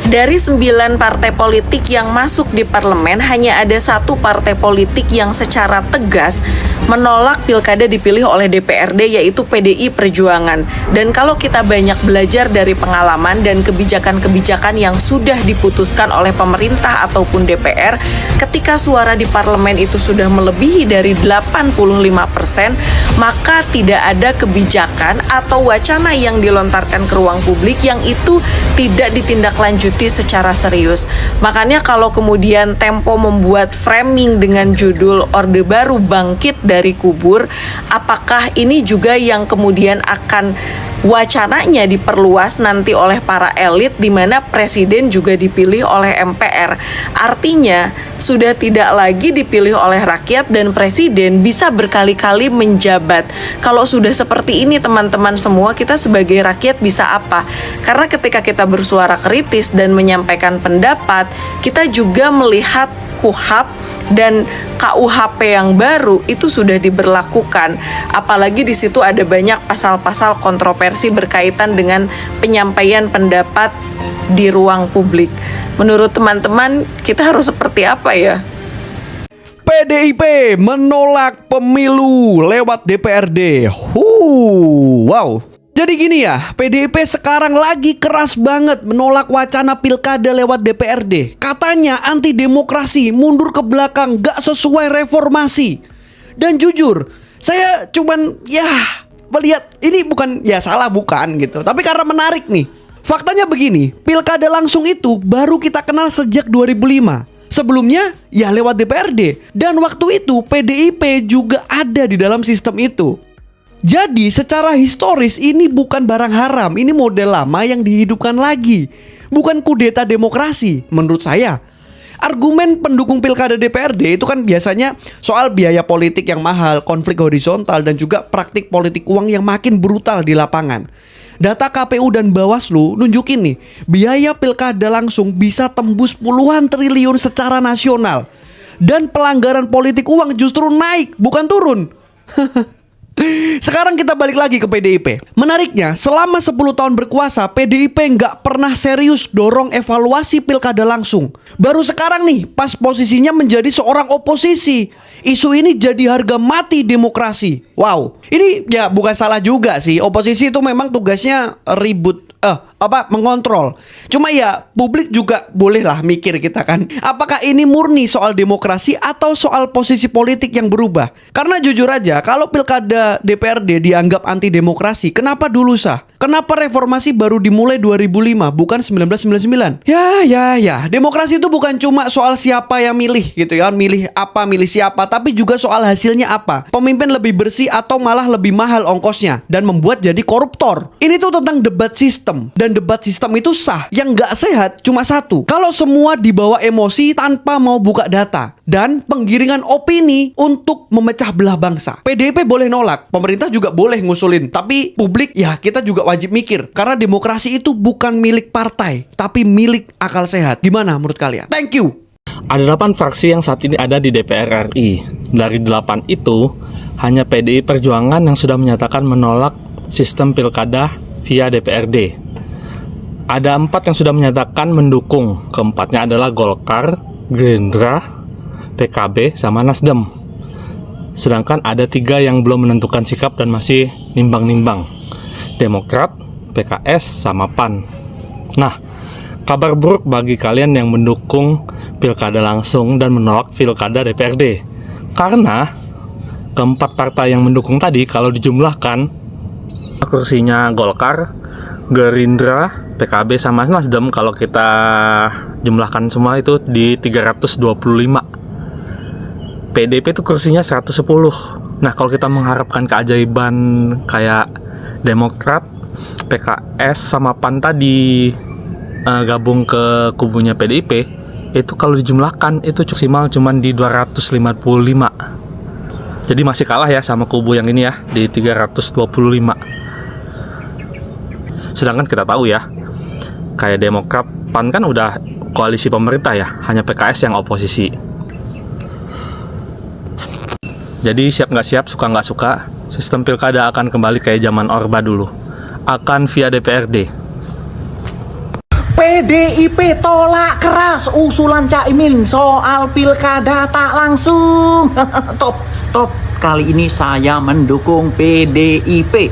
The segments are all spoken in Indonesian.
Dari 9 partai politik yang masuk di parlemen, hanya ada 1 partai politik yang secara tegas menolak pilkada dipilih oleh DPRD, yaitu PDI Perjuangan. Dan kalau kita banyak belajar dari pengalaman dan kebijakan-kebijakan yang sudah diputuskan oleh pemerintah ataupun DPR, ketika suara di parlemen itu sudah melebihi dari 85%, maka tidak ada kebijakan atau wacana yang dilontarkan ke ruang publik yang itu tidak ditindaklanjuti secara serius. Makanya kalau kemudian Tempo membuat framing dengan judul Orde Baru Bangkit dari Kubur, apakah ini juga yang kemudian akan wacananya diperluas nanti oleh para elit, di mana presiden juga dipilih oleh MPR. Artinya sudah tidak lagi dipilih oleh rakyat dan presiden bisa berkali-kali menjabat. Kalau sudah seperti ini teman-teman semua, kita sebagai rakyat bisa apa? Karena ketika kita bersuara kritis dan menyampaikan pendapat, kita juga melihat KUHP dan KUHP yang baru itu sudah diberlakukan. Apalagi di situ ada banyak pasal-pasal kontroversi berkaitan dengan penyampaian pendapat di ruang publik. Menurut teman-teman, kita harus seperti apa ya? PDIP menolak pemilu lewat DPRD. Wow. Jadi gini ya, PDIP sekarang lagi keras banget menolak wacana pilkada lewat DPRD. Katanya anti demokrasi, mundur ke belakang, gak sesuai reformasi. Dan jujur, saya cuman melihat ini bukan salah bukan gitu, tapi karena menarik nih. Faktanya begini, pilkada langsung itu baru kita kenal sejak 2005. Sebelumnya lewat DPRD. Dan waktu itu PDIP juga ada di dalam sistem itu. Jadi secara historis ini bukan barang haram, ini model lama yang dihidupkan lagi. Bukan kudeta demokrasi menurut saya. Argumen pendukung pilkada DPRD itu kan biasanya soal biaya politik yang mahal, konflik horizontal, dan juga praktik politik uang yang makin brutal di lapangan. Data KPU dan Bawaslu nunjukin nih, biaya pilkada langsung bisa tembus puluhan triliun secara nasional. Dan pelanggaran politik uang justru naik, bukan turun. Sekarang kita balik lagi ke PDIP. Menariknya, selama 10 tahun berkuasa, PDIP nggak pernah serius dorong evaluasi pilkada langsung. Baru sekarang nih, pas posisinya menjadi seorang oposisi, isu ini jadi harga mati demokrasi. Wow, ini bukan salah juga sih. Oposisi itu memang tugasnya ribut, mengontrol. Cuma publik juga bolehlah mikir kita kan, apakah ini murni soal demokrasi atau soal posisi politik yang berubah? Karena jujur aja, kalau pilkada DPRD dianggap anti demokrasi, kenapa dulu sah? Kenapa reformasi baru dimulai 2005 bukan 1999? Demokrasi itu bukan cuma soal siapa yang milih gitu ya, milih siapa, tapi juga soal hasilnya apa. Pemimpin lebih bersih atau malah lebih mahal ongkosnya dan membuat jadi koruptor. Ini tuh tentang debat sistem, dan debat sistem itu sah. Yang nggak sehat cuma satu, kalau semua dibawa emosi tanpa mau buka data dan penggiringan opini untuk memecah belah bangsa. PDIP boleh nolak, pemerintah juga boleh ngusulin, tapi publik kita juga wajib mikir, karena demokrasi itu bukan milik partai, tapi milik akal sehat. Gimana menurut kalian? Thank you. Ada 8 fraksi yang saat ini ada di DPR RI. Dari 8 itu, hanya PDI Perjuangan yang sudah menyatakan menolak sistem pilkada via DPRD. Ada 4 yang sudah menyatakan mendukung. Keempatnya adalah Golkar, Gerindra, PKB, sama Nasdem. Sedangkan ada 3 yang belum menentukan sikap dan masih nimbang-nimbang. Demokrat, PKS, sama PAN. Nah, kabar buruk bagi kalian yang mendukung pilkada langsung dan menolak pilkada DPRD. Karena keempat partai yang mendukung tadi, kalau dijumlahkan kursinya Golkar, Gerindra, PKB, sama Nasdem, kalau kita jumlahkan semua itu di 325. PDIP itu kursinya 110. Nah, kalau kita mengharapkan keajaiban kayak Demokrat, PKS, sama PAN tadi gabung ke kubunya PDIP, itu kalau dijumlahkan itu maksimal cuman di 255. Jadi masih kalah ya sama kubu yang ini ya, di 325. Sedangkan kita tahu ya, kayak Demokrat, PAN kan udah koalisi pemerintah ya, hanya PKS yang oposisi. Jadi siap nggak siap, suka nggak suka, sistem pilkada akan kembali kayak zaman Orba dulu, akan via DPRD. PDIP tolak keras usulan Caimin soal pilkada tak langsung. Top. Kali ini saya mendukung PDIP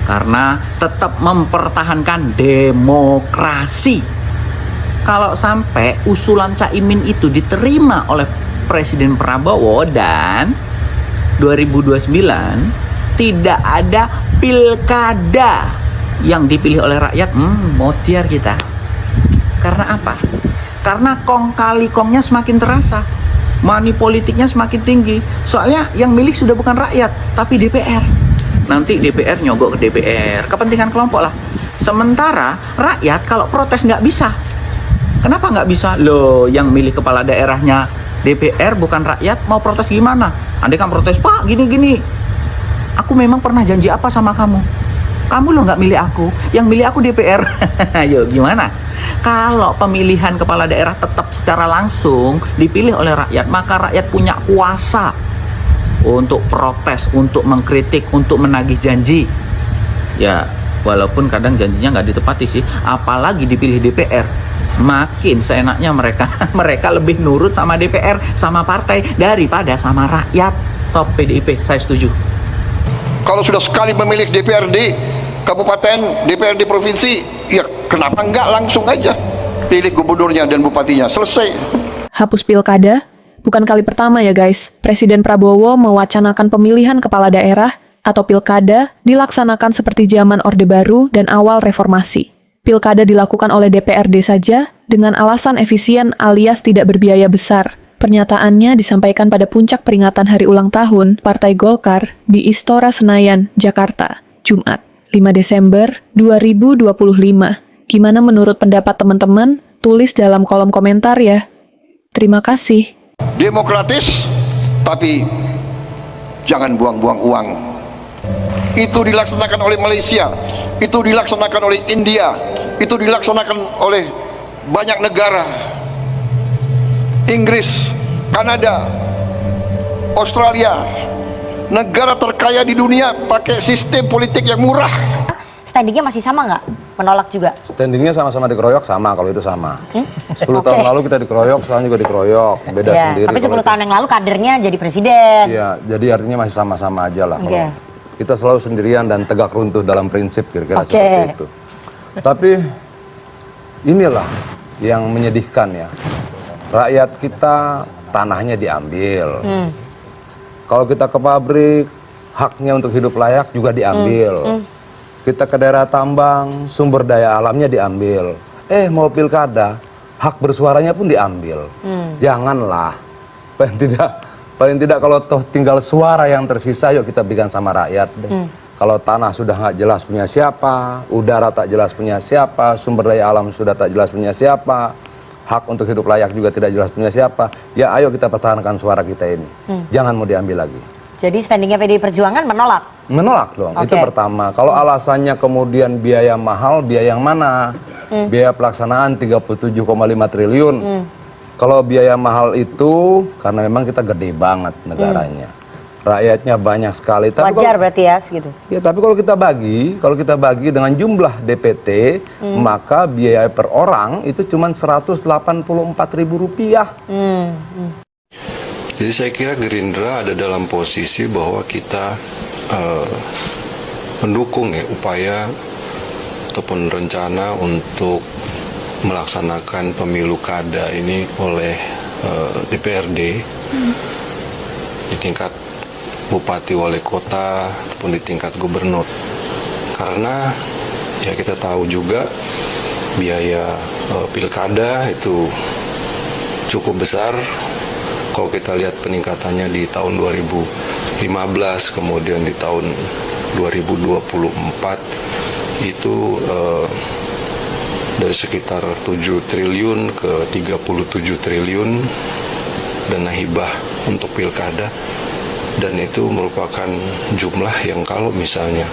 karena tetap mempertahankan demokrasi. Kalau sampai usulan Caimin itu diterima oleh Presiden Prabowo dan 2029 tidak ada pilkada yang dipilih oleh rakyat, motiar kita. Karena apa? Karena kong kali kongnya semakin terasa, money politiknya semakin tinggi. Soalnya yang milih sudah bukan rakyat, tapi DPR. Nanti DPR nyogok ke DPR, kepentingan kelompok lah. Sementara rakyat kalau protes nggak bisa. Kenapa nggak bisa? Loh, yang milih kepala daerahnya DPR bukan rakyat, mau protes gimana? Andai kan protes, Pak, gini-gini. Aku memang pernah janji apa sama kamu? Kamu loh nggak milih aku, yang milih aku DPR. Ayo gimana? Kalau pemilihan kepala daerah tetap secara langsung dipilih oleh rakyat, maka rakyat punya kuasa untuk protes, untuk mengkritik, untuk menagih janji. Ya, walaupun kadang janjinya nggak ditepati sih, apalagi dipilih DPR. Makin seenaknya mereka lebih nurut sama DPR, sama partai daripada sama rakyat. Top PDIP, saya setuju. Kalau sudah sekali memilih DPRD kabupaten, DPRD provinsi, ya kenapa enggak langsung aja pilih gubernurnya dan bupatinya, selesai. Hapus pilkada? Bukan kali pertama ya guys, Presiden Prabowo mewacanakan pemilihan kepala daerah atau pilkada dilaksanakan seperti zaman Orde Baru dan awal reformasi. Pilkada dilakukan oleh DPRD saja dengan alasan efisien alias tidak berbiaya besar. Pernyataannya disampaikan pada puncak peringatan Hari Ulang Tahun Partai Golkar di Istora Senayan, Jakarta, Jumat, 5 Desember 2025. Gimana menurut pendapat teman-teman? Tulis dalam kolom komentar ya. Terima kasih. Demokratis, tapi jangan buang-buang uang. Itu dilaksanakan oleh Malaysia, itu dilaksanakan oleh India, itu dilaksanakan oleh banyak negara. Inggris, Kanada, Australia, negara terkaya di dunia pakai sistem politik yang murah. Standingnya masih sama nggak? Menolak juga? Standingnya sama-sama dikeroyok, sama kalau itu sama. 10 tahun lalu kita dikeroyok, sekarang juga dikeroyok, beda sendiri. Tapi 10 tahun yang lalu kadernya jadi presiden. Iya, jadi artinya masih sama-sama aja lah. Kalau kita selalu sendirian dan tegak runtuh dalam prinsip kira-kira seperti itu. Tapi inilah yang menyedihkan ya. Rakyat kita tanahnya diambil. Kalau kita ke pabrik, haknya untuk hidup layak juga diambil. Kita ke daerah tambang, sumber daya alamnya diambil. Mau pilkada, hak bersuaranya pun diambil. Janganlah. Paling tidak kalau toh tinggal suara yang tersisa, yuk kita berikan sama rakyat deh. Kalau tanah sudah nggak jelas punya siapa, udara tak jelas punya siapa, sumber daya alam sudah tak jelas punya siapa, hak untuk hidup layak juga tidak jelas punya siapa, ya ayo kita pertahankan suara kita ini. Jangan mau diambil lagi. Jadi standingnya PDI Perjuangan menolak? Menolak dong, itu pertama. Kalau alasannya kemudian biaya mahal, biaya yang mana? Biaya pelaksanaan 37,5 triliun. Kalau biaya mahal itu, karena memang kita gede banget negaranya. Rakyatnya banyak sekali. Tapi wajar berarti ya segitu? Ya, tapi kalau kita bagi dengan jumlah DPT, maka biaya per orang itu cuma Rp184.000. Jadi saya kira Gerindra ada dalam posisi bahwa kita mendukung ya upaya ataupun rencana untuk melaksanakan pemilu kada ini oleh DPRD di tingkat bupati wali kota ataupun di tingkat gubernur. Karena ya kita tahu juga biaya pilkada itu cukup besar. Kalau kita lihat peningkatannya di tahun 2015, kemudian di tahun 2024 itu dari sekitar 7 triliun ke 37 triliun dana hibah untuk pilkada, dan itu merupakan jumlah yang kalau misalnya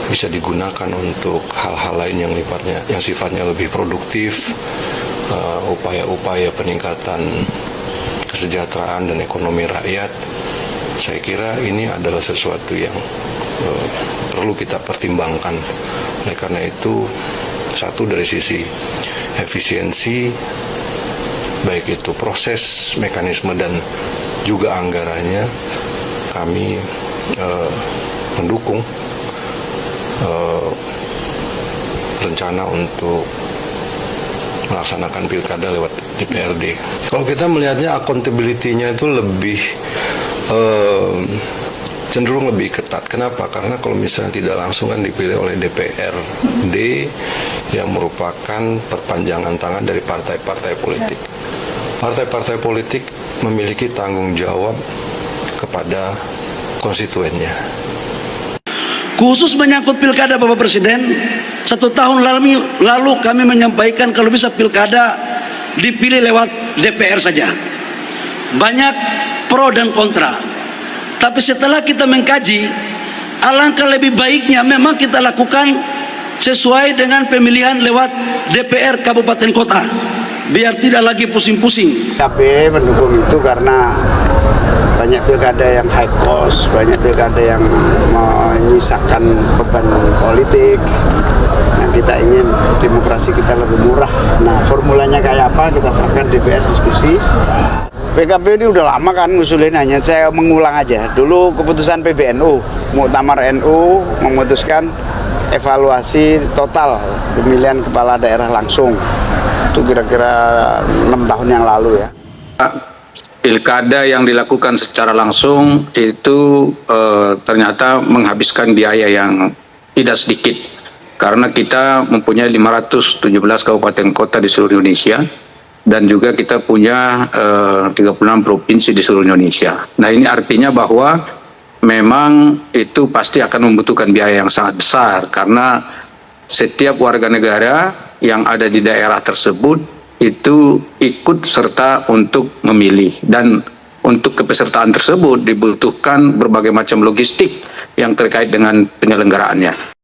bisa digunakan untuk hal-hal lain yang sifatnya lebih produktif, upaya-upaya peningkatan kesejahteraan dan ekonomi rakyat, saya kira ini adalah sesuatu yang perlu kita pertimbangkan. Oleh karena itu Satu dari sisi efisiensi, baik itu proses, mekanisme, dan juga anggarannya, kami mendukung rencana untuk melaksanakan pilkada lewat DPRD. Kalau kita melihatnya accountability-nya itu lebih cenderung lebih ketat. Kenapa? Karena kalau misalnya tidak langsung kan dipilih oleh DPRD yang merupakan perpanjangan tangan dari partai-partai politik. Partai-partai politik memiliki tanggung jawab kepada konstituennya. Khusus menyangkut pilkada Bapak Presiden, 1 tahun lalu kami menyampaikan kalau bisa pilkada dipilih lewat DPR saja. Banyak pro dan kontra. Tapi setelah kita mengkaji, alangkah lebih baiknya memang kita lakukan sesuai dengan pemilihan lewat DPR kabupaten kota. Biar tidak lagi pusing-pusing. KP mendukung itu karena banyak pilkada yang high cost, banyak pilkada yang menyisakan beban politik. Nah, kita ingin demokrasi kita lebih murah. Nah, formulanya kayak apa kita serahkan DPR diskusi. PKB ini udah lama kan ngusulin, hanya saya mengulang aja. Dulu keputusan PBNU, Muktamar NU memutuskan evaluasi total pemilihan kepala daerah langsung. Itu kira-kira 6 tahun yang lalu ya. Pilkada yang dilakukan secara langsung itu ternyata menghabiskan biaya yang tidak sedikit. Karena kita mempunyai 517 kabupaten kota di seluruh Indonesia. Dan juga kita punya 36 provinsi di seluruh Indonesia. Nah, ini artinya bahwa memang itu pasti akan membutuhkan biaya yang sangat besar. Karena setiap warga negara yang ada di daerah tersebut itu ikut serta untuk memilih. Dan untuk kepesertaan tersebut dibutuhkan berbagai macam logistik yang terkait dengan penyelenggaraannya.